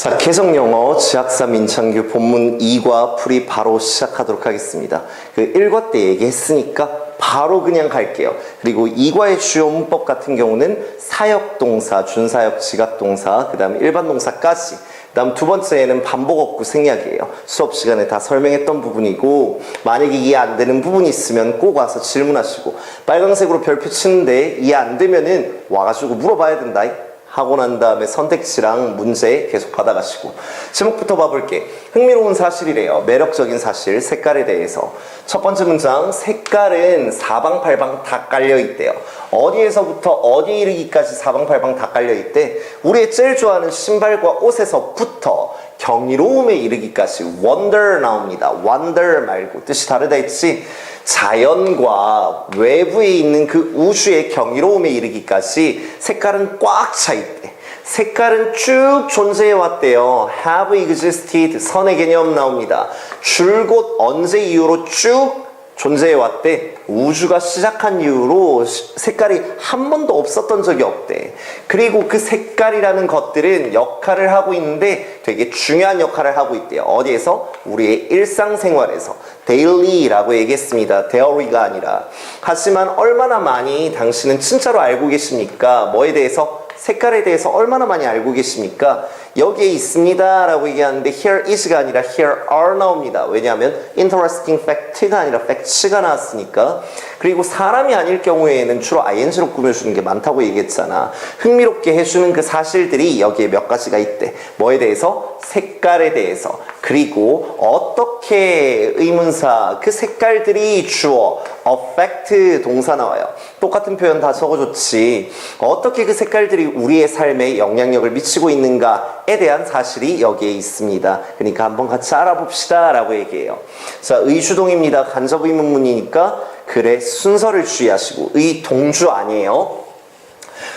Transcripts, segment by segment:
자, 계속영어 지학사 민창규 본문 2과 풀이 바로 시작하도록 하겠습니다. 그 1과 때 얘기했으니까 바로 그냥 갈게요. 그리고 2과의 주요 문법 같은 경우는 사역동사, 준사역, 지각동사, 그 다음에 일반동사까지, 그 다음 두 번째에는 반복어구 생략이에요. 수업 시간에 다 설명했던 부분이고, 만약에 이해 안 되는 부분이 있으면 꼭 와서 질문하시고, 빨간색으로 별표 치는데 이해 안 되면은 와가지고 물어봐야 된다. 하고 난 다음에 선택지랑 문제 계속 받아가시고. 제목부터 봐볼게. 흥미로운 사실이래요. 매력적인 사실, 색깔에 대해서. 첫 번째 문장, 색깔은 사방팔방 다 깔려있대요. 어디에서부터 어디 이르기까지 사방팔방 다 깔려있대. 우리의 제일 좋아하는 신발과 옷에서부터 경이로움에 이르기까지 wonder 나옵니다. wonder 말고 뜻이 다르다 했지. 자연과 외부에 있는 그 우주의 경이로움에 이르기까지 색깔은 꽉 차 있대. 색깔은 쭉 존재해 왔대요. have existed, 선의 개념 나옵니다. 줄곧 언제 이후로 쭉 존재해 왔대. 우주가 시작한 이후로 색깔이 한 번도 없었던 적이 없대. 그리고 그 색깔이라는 것들은 역할을 하고 있는데 되게 중요한 역할을 하고 있대요. 어디에서? 우리의 일상생활에서. daily라고 얘기했습니다. theory가 아니라. 하지만 얼마나 많이 당신은 진짜로 알고 계십니까? 뭐에 대해서? 색깔에 대해서 얼마나 많이 알고 계십니까? 여기에 있습니다 라고 얘기하는데 here is가 아니라 here are 나옵니다. 왜냐하면 interesting fact가 아니라 facts가 나왔으니까. 그리고 사람이 아닐 경우에는 주로 ing로 꾸며주는 게 많다고 얘기했잖아. 흥미롭게 해주는 그 사실들이 여기에 몇 가지가 있대. 뭐에 대해서? 색깔에 대해서. 그리고 어떻게 의문사, 그 색깔들이 주어, affect 동사 나와요. 똑같은 표현 다 적어줬지. 어떻게 그 색깔들이 우리의 삶에 영향력을 미치고 있는가에 대한 사실이 여기에 있습니다. 그러니까 한번 같이 알아봅시다 라고 얘기해요. 자, 의주동입니다. 간접 의문문이니까 그래 순서를 주의하시고. 의동주 아니에요.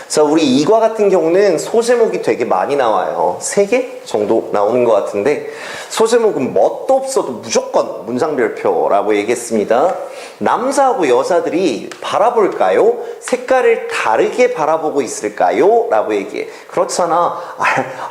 자, 우리 2과 같은 경우는 소제목이 되게 많이 나와요. 3개 정도 나오는 것 같은데, 소제목은 뭣도 없어도 무조건 문장별표라고 얘기했습니다. 남자하고 여자들이 바라볼까요? 색깔을 다르게 바라보고 있을까요? 라고 얘기해. 그렇잖아.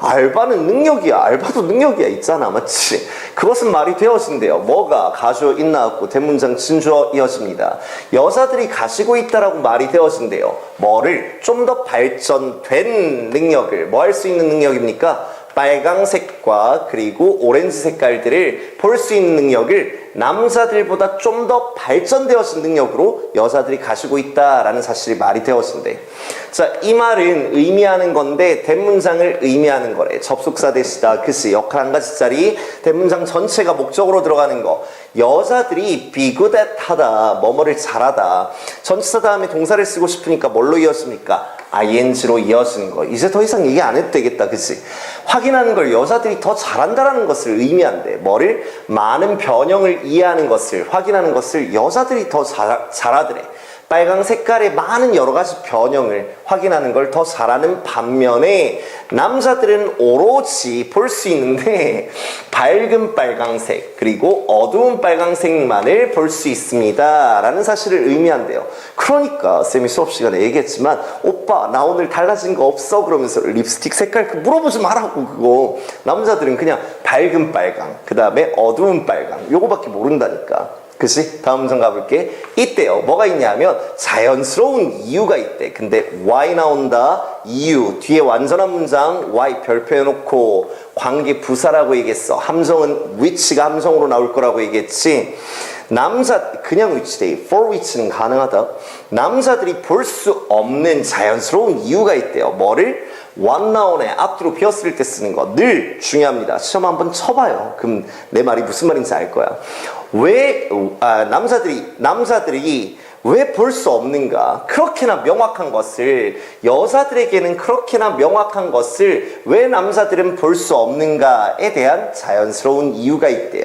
알바는 능력이야. 알바도 능력이야. 있잖아. 맞지? 그것은 말이 되어진대요. 뭐가? 가주어 있나왔고 대문장 진주어 이어집니다. 여자들이 가지고 있다라고 말이 되어진대요. 뭐를? 좀 더 발전된 능력을, 뭐 할 수 있는 능력입니까? 빨강색과 그리고 오렌지 색깔들을 볼 수 있는 능력을 남자들보다 좀 더 발전되어진 능력으로 여자들이 가지고 있다라는 사실이 말이 되어진대. 자, 이 말은 의미하는 건데 대문장을 의미하는 거래. 접속사 대시다, 그치, 역할 한 가지짜리, 대문장 전체가 목적으로 들어가는 거. 여자들이 be good at 하다, 뭐뭐를 잘하다. 전치사 다음에 동사를 쓰고 싶으니까 뭘로 이어집니까? ing로 이어지는 거. 이제 더 이상 얘기 안 해도 되겠다, 그치? 확인하는 걸 여자들이 더 잘한다라는 것을 의미한대. 뭐를? 많은 변형을 이해하는 것을, 확인하는 것을 여자들이 더 잘하더래. 빨강 색깔의 많은 여러 가지 변형을 확인하는 걸 더 잘하는 반면에 남자들은 오로지 볼 수 있는데 밝은 빨강색 그리고 어두운 빨강색만을 볼 수 있습니다 라는 사실을 의미한대요. 그러니까 쌤이 수업 시간에 얘기했지만, 오빠 나 오늘 달라진 거 없어? 그러면서 립스틱 색깔 물어보지 말라고. 그거 남자들은 그냥 밝은 빨강, 그 다음에 어두운 빨강, 요거밖에 모른다니까. 그치? 다음 문장 가볼게. 있대요. 뭐가 있냐면 자연스러운 이유가 있대. 근데 why 나온다. 이유. 뒤에 완전한 문장 why 별표 해놓고 관계 부사라고 얘기했어. 함정은 which가 함정으로 나올 거라고 얘기했지. 그냥 which 돼. for which는 가능하다. 남자들이 볼 수 없는 자연스러운 이유가 있대요. 뭐를? what 나오네. 앞뒤로 비었을 때 쓰는 거 늘 중요합니다. 시험 한번 쳐봐요. 그럼 내 말이 무슨 말인지 알 거야. 왜 남자들이 왜 볼 수 없는가? 그렇게나 명확한 것을, 여자들에게는 그렇게나 명확한 것을 왜 남자들은 볼 수 없는가에 대한 자연스러운 이유가 있대요.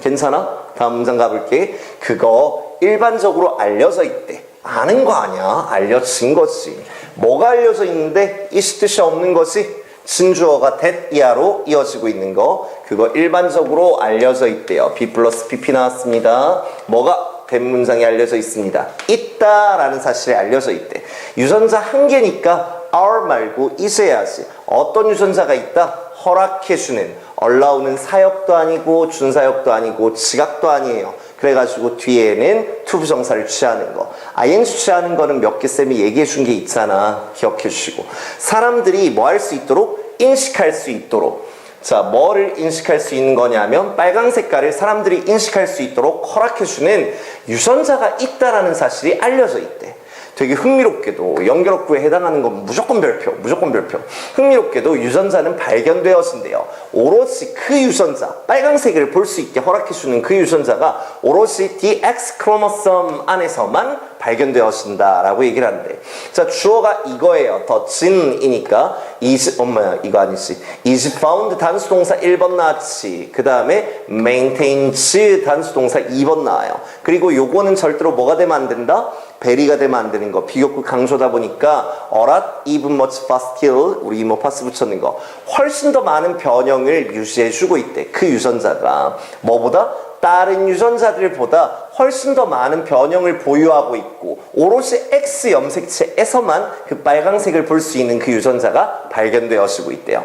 괜찮아? 다음 문장 가볼게. 그거 일반적으로 알려져 있대. 아는 거 아니야. 알려진 거지. 뭐가 알려져 있는데 is 뜻이 없는 거지? 진주어가 that 이하로 이어지고 있는 거, 그거 일반적으로 알려져 있대요. B 플러스 PP 나왔습니다. 뭐가 대문장에 알려져 있습니다. 있다라는 사실이 알려져 있대. 유전자 한 개니까 are 말고 is 해야지. 어떤 유전자가 있다? 허락해주는, allow는 사역도 아니고 준사역도 아니고 지각도 아니에요. 그래가지고 뒤에는 to 부정사를 취하는 거. ing 취하는 거는 몇 개 쌤이 얘기해 준 게 있잖아. 기억해 주시고. 사람들이 뭐 할 수 있도록? 인식할 수 있도록. 자, 뭐를 인식할 수 있는 거냐면 빨강 색깔을 사람들이 인식할 수 있도록 허락해주는 유전자가 있다라는 사실이 알려져 있대. 되게 흥미롭게도 연결어구에 해당하는 건 무조건 별표, 무조건 별표. 흥미롭게도 유전자는 발견되어진대요. 오로지 그 유전자, 빨강색을 볼 수 있게 허락해주는 그 유전자가 오로지 the X 크로모섬 안에서만 발견되어진다라고 얘기를 하는데, 자, 주어가 이거예요. 더 진이니까 이거 아니지. is found 단수동사 1번 나왔지. 그 다음에 maintains 단수동사 2번 나와요. 그리고 요거는 절대로 뭐가 되면 안 된다? 베리가 되면 안 되는 거. 비교급 강조다 보니까 어랏, even, much, faster 우리 이모 파스 붙였는 거. 훨씬 더 많은 변형을 유지해주고 있대. 그 유전자가 뭐보다? 다른 유전자들보다 훨씬 더 많은 변형을 보유하고 있고 오롯이 X 염색체에서만 그 빨강색을 볼 수 있는 그 유전자가 발견되어지고 있대요.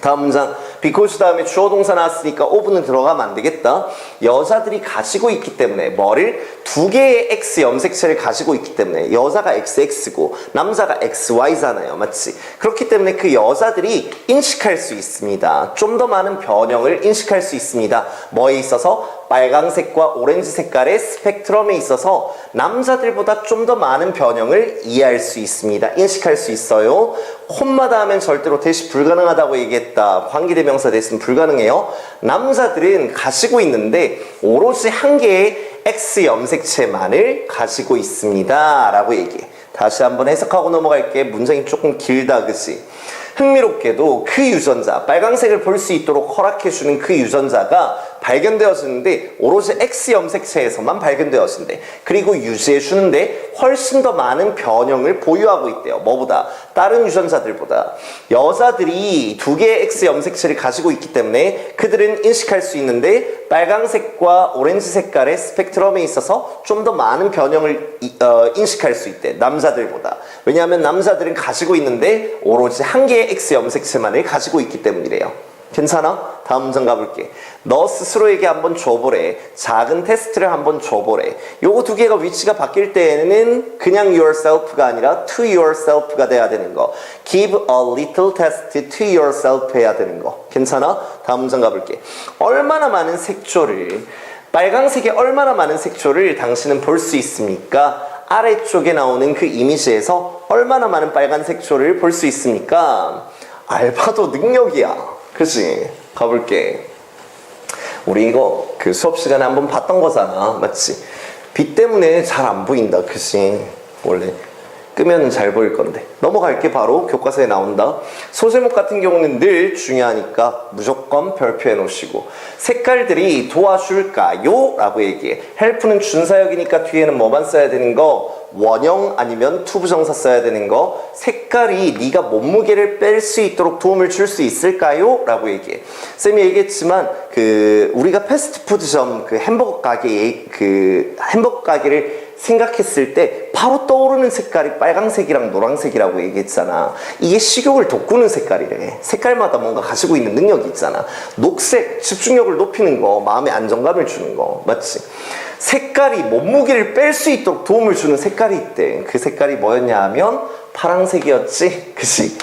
다음 문장. because 다음에 주어 동사 나왔으니까 오브는 들어가면 안 되겠다. 여자들이 가지고 있기 때문에 뭐를? 두 개의 X 염색체를 가지고 있기 때문에 여자가 XX고 남자가 XY잖아요. 맞지? 그렇기 때문에 그 여자들이 인식할 수 있습니다. 좀 더 많은 변형을 인식할 수 있습니다. 뭐에 있어서? 빨강색과 오렌지 색깔의 스펙트럼에 있어서 남자들보다 좀 더 많은 변형을 이해할 수 있습니다. 인식할 수 있어요. 콤마다 하면 절대로 대시 불가능하다고 얘기했다. 관계대명사 대신 불가능해요. 남자들은 가지고 있는데 오로지 한 개의 X 염색체만을 가지고 있습니다. 라고 얘기해. 다시 한번 해석하고 넘어갈게. 문장이 조금 길다, 그치? 흥미롭게도 그 유전자, 빨강색을 볼 수 있도록 허락해주는 그 유전자가 발견되어지는데 오로지 X 염색체에서만 발견되어진대. 그리고 유지해주는데 훨씬 더 많은 변형을 보유하고 있대요. 뭐보다? 다른 유전자들보다. 여자들이 두 개의 X 염색체를 가지고 있기 때문에 그들은 인식할 수 있는데 빨강색과 오렌지 색깔의 스펙트럼에 있어서 좀 더 많은 변형을 인식할 수 있대. 남자들보다. 왜냐하면 남자들은 가지고 있는데 오로지 한 개의 X 염색체만을 가지고 있기 때문이래요. 괜찮아? 다음 문장 가볼게. 너 스스로에게 한번 줘보래. 작은 테스트를 한번 줘보래. 요거 두 개가 위치가 바뀔 때에는 그냥 yourself가 아니라 to yourself가 돼야 되는 거. Give a little test to yourself 해야 되는 거. 괜찮아? 다음 문장 가볼게. 얼마나 많은 색조를, 빨강색에 얼마나 많은 색조를 당신은 볼 수 있습니까? 아래쪽에 나오는 그 이미지에서 얼마나 많은 빨간 색조를 볼 수 있습니까? 알바도 능력이야. 그치? 가볼게. 우리 이거 그 수업 시간에 한번 봤던 거잖아. 맞지? 빛 때문에 잘 안 보인다. 그치? 원래 끄면 잘 보일 건데. 넘어갈게. 바로 교과서에 나온다. 소제목 같은 경우는 늘 중요하니까 무조건 별표해 놓으시고. 색깔들이 도와줄까요? 라고 얘기해. help는 준사역이니까 뒤에는 뭐만 써야 되는 거? 원형 아니면 투부정사 써야 되는 거. 색깔이 네가 몸무게를 뺄 수 있도록 도움을 줄 수 있을까요? 라고 얘기해. 쌤이 얘기했지만 우리가 패스트푸드점 햄버거 가게를 생각했을 때 바로 떠오르는 색깔이 빨강색이랑 노란색이라고 얘기했잖아. 이게 식욕을 돋구는 색깔이래. 색깔마다 뭔가 가지고 있는 능력이 있잖아. 녹색, 집중력을 높이는 거, 마음의 안정감을 주는 거. 맞지? 색깔이 몸무게를 뺄 수 있도록 도움을 주는 색깔이 있대. 그 색깔이 뭐였냐 하면 파랑색이었지? 그치?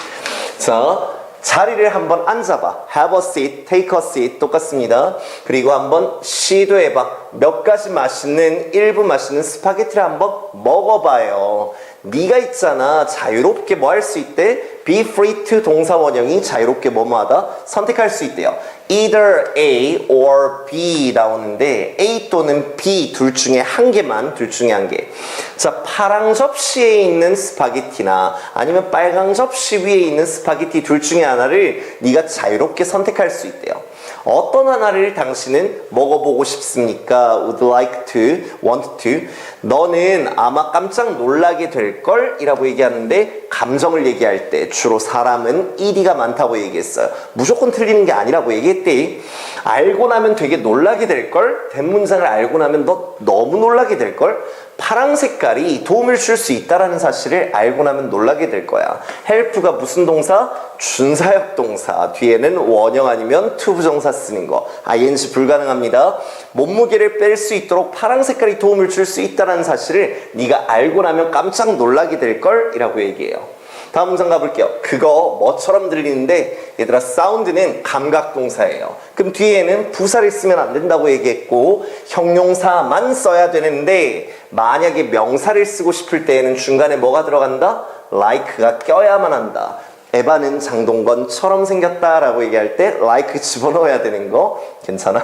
자, 자리를 한번 앉아봐. have a seat, take a seat 똑같습니다. 그리고 한번 시도해봐. 몇 가지 맛있는, 일부 맛있는 스파게티를 한번 먹어봐요. 네가 있잖아. 자유롭게 뭐 할 수 있대? be free to 동사 원형이 자유롭게 뭐뭐하다? 선택할 수 있대요. either A or B 나오는데 A 또는 B 둘 중에 한 개만, 둘 중에 한 개. 자, 파랑 접시에 있는 스파게티나 아니면 빨강 접시 위에 있는 스파게티 둘 중에 하나를 네가 자유롭게 선택할 수 있대요. 어떤 하나를 당신은 먹어보고 싶습니까? would like to, want to. 너는 아마 깜짝 놀라게 될걸? 이라고 얘기하는데 감정을 얘기할 때 주로 사람은 ed가 많다고 얘기했어요. 무조건 틀리는 게 아니라고 얘기했대. 알고 나면 되게 놀라게 될걸? 된 문장을 알고 나면 너 너무 놀라게 될걸? 파랑 색깔이 도움을 줄 수 있다라는 사실을 알고 나면 놀라게 될 거야. help가 무슨 동사? 준사역 동사. 뒤에는 원형 아니면 to 부정사 쓰는 거. ing 불가능합니다. 몸무게를 뺄 수 있도록 파랑 색깔이 도움을 줄 수 있다라는 사실을 네가 알고 나면 깜짝 놀라게 될걸? 이라고 얘기해요. 다음 문장 가볼게요. 그거 뭐처럼 들리는데 얘들아 사운드는 감각동사예요. 그럼 뒤에는 부사를 쓰면 안 된다고 얘기했고 형용사만 써야 되는데 만약에 명사를 쓰고 싶을 때에는 중간에 뭐가 들어간다? like가 껴야만 한다. 에바는 장동건처럼 생겼다라고 얘기할 때 like 집어넣어야 되는 거 괜찮아?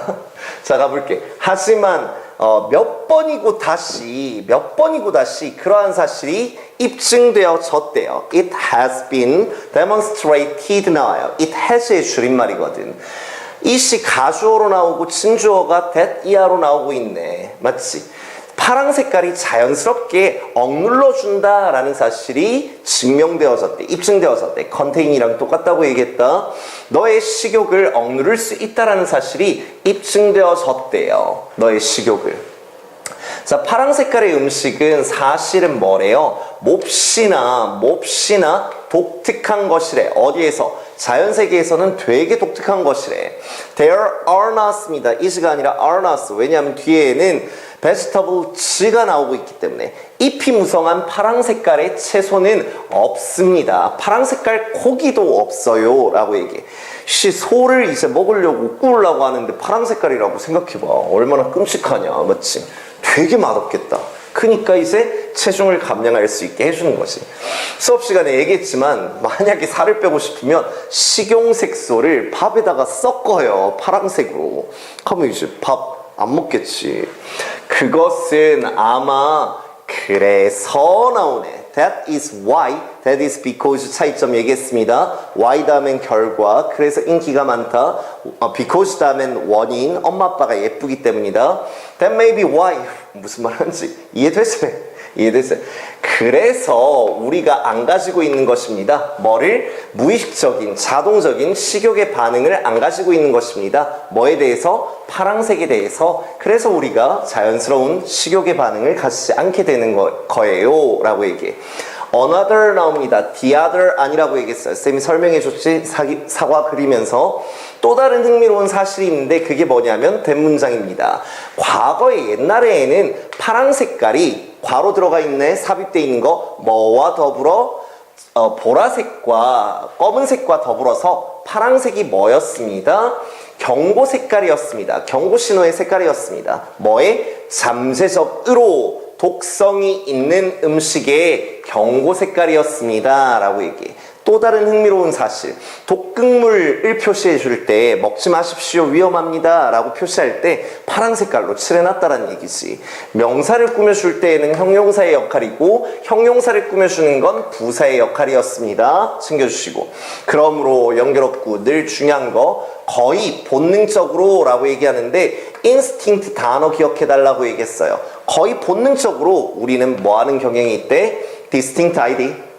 자 가볼게. 하지만 몇 번이고 다시 그러한 사실이 입증되어졌대요. It has been demonstrated 나와요. It has의 줄임말이거든. it이 가주어로 나오고 진주어가 that, 이하로 나오고 있네. 맞지? 파랑 색깔이 자연스럽게 억눌러준다라는 사실이 증명되어졌대. 입증되어졌대. 컨테인이랑 똑같다고 얘기했다. 너의 식욕을 억누를 수 있다라는 사실이 입증되어졌대요. 너의 식욕을. 자, 파랑 색깔의 음식은 사실은 뭐래요? 몹시나 독특한 것이래. 어디에서? 자연세계에서는 되게 독특한 것이래. There are not입니다. is가 아니라 are not. 왜냐하면 뒤에는 vegetables가 나오고 있기 때문에 잎이 무성한 파랑 색깔의 채소는 없습니다. 파랑 색깔 고기도 없어요 라고 얘기해. 소를 이제 먹으려고 구우려고 하는데 파랑 색깔이라고 생각해봐. 얼마나 끔찍하냐. 맞지? 되게 맛없겠다. 그러니까 이제 체중을 감량할 수 있게 해주는 거지. 수업 시간에 얘기했지만 만약에 살을 빼고 싶으면 식용색소를 밥에다가 섞어요. 파란색으로. 그러면 이제 밥 안 먹겠지. 그것은 아마 그래서 나오네. That is why, that is because 차이점 얘기했습니다. why 다음엔 결과, 그래서 인기가 많다. because 다음엔 원인, 엄마 아빠가 예쁘기 때문이다. That may be why, 무슨 말 하는지 이해됐어요? 이해됐어요? 그래서 우리가 안 가지고 있는 것입니다. 뭐를? 무의식적인, 자동적인 식욕의 반응을 안 가지고 있는 것입니다. 뭐에 대해서? 파랑색에 대해서. 그래서 우리가 자연스러운 식욕의 반응을 가지지 않게 되는 거예요 라고 얘기해. Another 나옵니다. The other 아니라고 얘기했어요. 쌤이 설명해줬지? 사과 그리면서. 또 다른 흥미로운 사실이 있는데 그게 뭐냐면 대문장입니다. 과거에 옛날에는 파란 색깔이 괄호 들어가 있네. 삽입되어 있는 거 뭐와 더불어 보라색과 검은색과 더불어서 파란색이 뭐였습니다? 경고 색깔이었습니다. 경고 신호의 색깔이었습니다. 뭐의? 잠재적으로 독성이 있는 음식의 경고 색깔이었습니다 라고 얘기해. 또 다른 흥미로운 사실, 독극물을 표시해 줄 때 먹지 마십시오 위험합니다 라고 표시할 때 파란 색깔로 칠해놨다는 얘기지. 명사를 꾸며줄 때에는 형용사의 역할이고 형용사를 꾸며주는 건 부사의 역할이었습니다. 챙겨주시고. 그러므로 연결어구 늘 중요한 거 거의 본능적으로 라고 얘기하는데 instinct 단어 기억해달라고 얘기했어요. 거의 본능적으로 우리는 뭐 하는 경향이 있대? distinct ID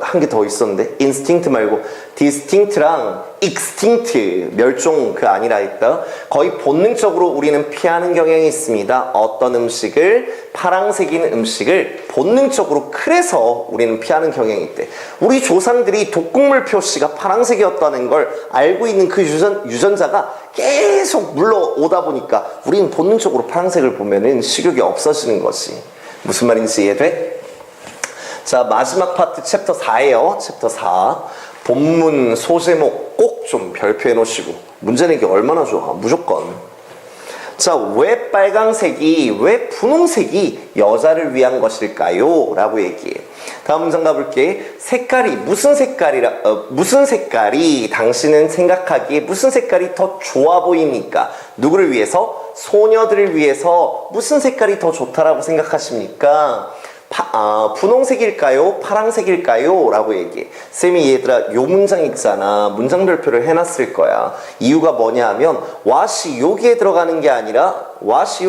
한 개 더 있었는데 instinct 말고 distinct랑 extinct 멸종 아니라 했다. 거의 본능적으로 우리는 피하는 경향이 있습니다. 어떤 음식을? 파랑색인 음식을 본능적으로. 그래서 우리는 피하는 경향이 있대. 우리 조상들이 독극물 표시가 파랑색이었다는 걸 알고 있는 그 유전자가 계속 물러오다 보니까 우리는 본능적으로 파랑색을 보면은 식욕이 없어지는 거지. 무슨 말인지 이해돼? 자, 마지막 파트 챕터 4예요. 챕터 4. 본문 소제목 꼭 좀 별표해 놓으시고 문제 내기 얼마나 좋아. 무조건. 자, 왜 빨강색이, 왜 분홍색이 여자를 위한 것일까요? 라고 얘기해. 다음 문장 가볼게. 색깔이 무슨 색깔이 당신은 생각하기에 무슨 색깔이 더 좋아 보입니까? 누구를 위해서? 소녀들을 위해서 무슨 색깔이 더 좋다라고 생각하십니까? 분홍색일까요? 파랑색일까요? 라고 얘기해. 쌤이 얘들아 요 문장 있잖아. 문장 별표를 해놨을 거야. 이유가 뭐냐 하면 what이 여기에 들어가는 게 아니라 what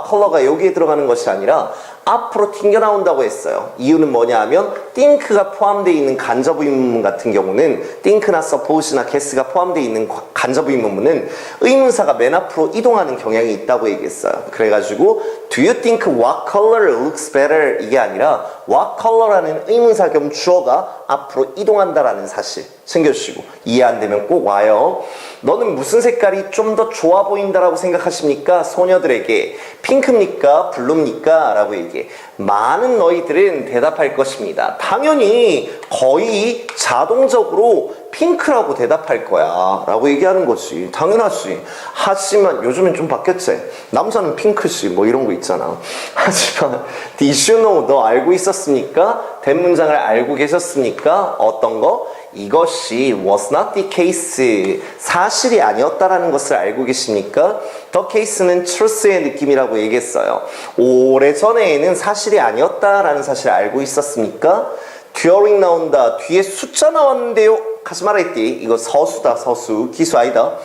컬러가 여기에 들어가는 것이 아니라 앞으로 튕겨나온다고 했어요. 이유는 뭐냐 하면 think가 포함되어 있는 간접 의문문 같은 경우는 think나 suppose나 guess가 포함되어 있는 간접 의문문은 의문사가 맨 앞으로 이동하는 경향이 있다고 얘기했어요. 그래가지고 do you think what color looks better? 이게 아니라 what color라는 의문사 겸 주어가 앞으로 이동한다라는 사실 챙겨주시고 이해 안 되면 꼭 와요. 너는 무슨 색깔이 좀 더 좋아 보인다라고 생각하십니까? 소녀들에게 핑크입니까? 블루입니까? 라고 얘기해. 많은 너희들은 대답할 것입니다. 당연히 거의 자동적으로 핑크라고 대답할 거야 라고 얘기하는 거지. 당연하지. 하지만 요즘엔 좀 바뀌었지. 남자는 핑크지 뭐 이런 거 있잖아. 하지만 did you know? 너 알고 있었습니까? 대문장을 알고 계셨습니까? 어떤 거? 이것이 was not the case, 사실이 아니었다라는 것을 알고 계십니까? the case는 truth의 느낌이라고 얘기했어요. 오래전에는 사실이 아니었다라는 사실을 알고 있었습니까? during 나온다. 뒤에 숫자 나왔는데요. 하지 말아야지. 이거 서수다. 서수. 기수 아니다.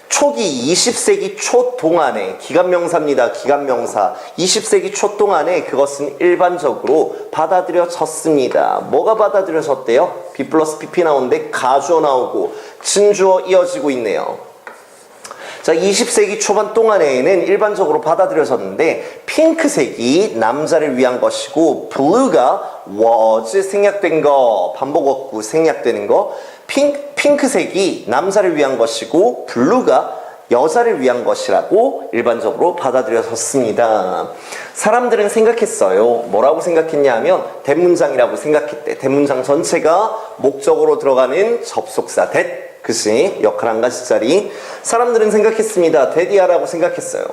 초기 20세기 초 동안에 기간명사입니다. 기간명사 20세기 초 동안에 그것은 일반적으로 받아들여졌습니다. 뭐가 받아들여졌대요? B 플러스 PP 나오는데 가주어 나오고 진주어 이어지고 있네요. 자, 20세기 초반 동안에는 일반적으로 받아들여졌는데 핑크색이 남자를 위한 것이고 blue가 was 생략된 거, 반복어구 생략되는 거, 핑크색이 남자를 위한 것이고 블루가 여자를 위한 것이라고 일반적으로 받아들여졌습니다. 사람들은 생각했어요. 뭐라고 생각했냐 하면 대문장이라고 생각했대. 대문장 전체가 목적으로 들어가는 접속사 that, 그치? 역할 한 가지짜리. 사람들은 생각했습니다. 데디아라고 생각했어요.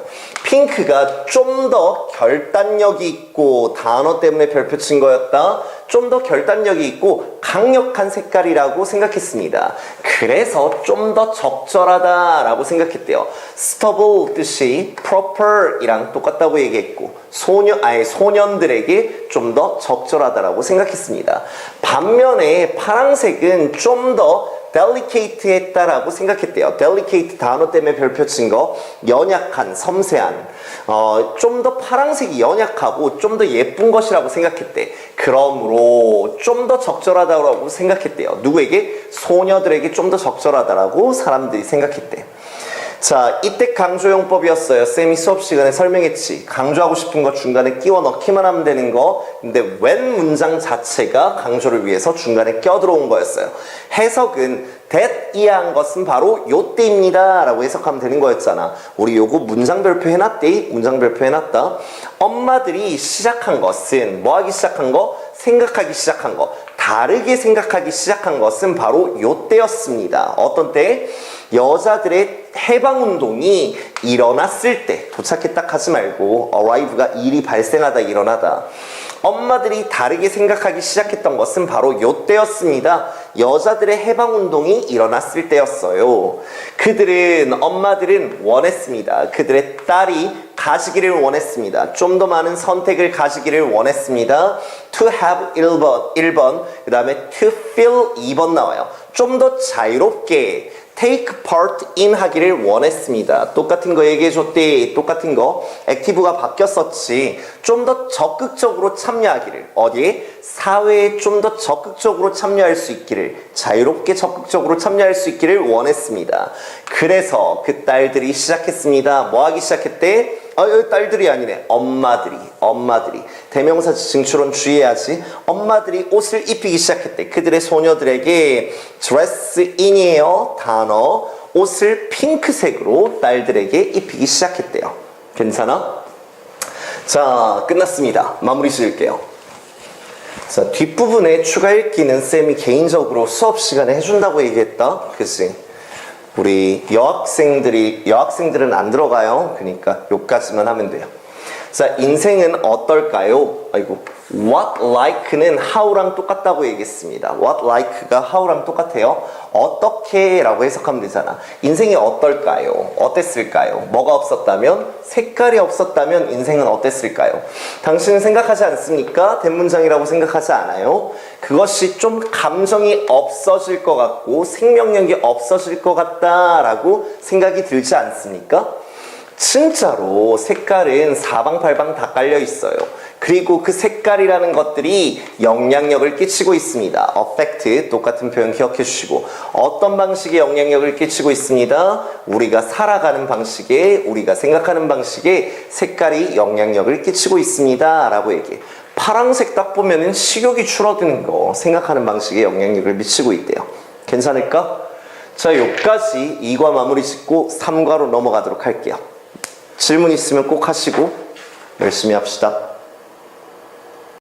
핑크가 좀 더 결단력이 있고 단어 때문에 별표 친 거였다. 좀 더 결단력이 있고 강력한 색깔이라고 생각했습니다. 그래서 좀 더 적절하다라고 생각했대요. stable 뜻이 proper이랑 똑같다고 얘기했고 소년들에게 좀 더 적절하다라고 생각했습니다. 반면에 파란색은 좀 더 delicate 했다라고 생각했대요. delicate 단어 때문에 별표 친 거, 연약한, 섬세한. 좀 더 파란색이 연약하고 좀 더 예쁜 것이라고 생각했대. 그러므로 좀 더 적절하다고 생각했대요. 누구에게? 소녀들에게 좀 더 적절하다라고 사람들이 생각했대. 자, 이때 강조용법이었어요. 쌤이 수업 시간에 설명했지. 강조하고 싶은 거 중간에 끼워 넣기만 하면 되는 거. 근데 when 문장 자체가 강조를 위해서 중간에 껴들어온 거였어요. 해석은 that 이해한 것은 바로 요때입니다 라고 해석하면 되는 거였잖아. 우리 요거 문장 별표 해놨대. 문장 별표 해놨다. 엄마들이 시작한 것은 뭐 하기 시작한 거? 생각하기 시작한 거. 다르게 생각하기 시작한 것은 바로 요때였습니다. 어떤 때? 여자들의 해방운동이 일어났을 때. 도착했다 하지 말고 arrive가 일이 발생하다 일어나다. 엄마들이 다르게 생각하기 시작했던 것은 바로 요때였습니다. 여자들의 해방운동이 일어났을 때였어요. 엄마들은 원했습니다. 그들의 딸이 가지기를 원했습니다. 좀 더 많은 선택을 가지기를 원했습니다. to have 1번, 그 다음에 to feel 2번 나와요. 좀 더 자유롭게 take part in 하기를 원했습니다. 똑같은 거 얘기해줬대. 똑같은 거. 액티브가 바뀌었었지. 좀 더 적극적으로 참여하기를. 어디에? 사회에 좀 더 적극적으로 참여할 수 있기를. 자유롭게 적극적으로 참여할 수 있기를 원했습니다. 그래서 그 딸들이 시작했습니다. 뭐 하기 시작했대? 딸들이 아니네. 엄마들이. 대명사 지칭추론 주의해야지. 엄마들이 옷을 입히기 시작했대. 그들의 소녀들에게 dress in이에요. 단어. 옷을 핑크색으로 딸들에게 입히기 시작했대요. 괜찮아? 자, 끝났습니다. 마무리 지을게요. 자, 뒷부분에 추가 읽기는 쌤이 개인적으로 수업 시간에 해준다고 얘기했다. 그치? 우리 여학생들은 안 들어가요. 그러니까 요까지만 하면 돼요. 자, 인생은 어떨까요? 아이고, what like는 how랑 똑같다고 얘기했습니다. what like가 how랑 똑같아요. 어떻게 라고 해석하면 되잖아. 인생이 어떨까요? 어땠을까요? 뭐가 없었다면? 색깔이 없었다면 인생은 어땠을까요? 당신은 생각하지 않습니까? 대문장이라고 생각하지 않아요? 그것이 좀 감정이 없어질 것 같고 생명력이 없어질 것 같다라고 생각이 들지 않습니까? 진짜로 색깔은 사방팔방 다 깔려 있어요. 그리고 그 색깔이라는 것들이 영향력을 끼치고 있습니다. affect, 똑같은 표현 기억해 주시고, 어떤 방식의 영향력을 끼치고 있습니다. 우리가 살아가는 방식에, 우리가 생각하는 방식에 색깔이 영향력을 끼치고 있습니다 라고 얘기해. 파란색 딱 보면은 식욕이 줄어드는 거, 생각하는 방식에 영향력을 미치고 있대요. 괜찮을까? 자, 여기까지 2과 마무리 짓고 3과로 넘어가도록 할게요. 질문 있으면 꼭 하시고 열심히 합시다.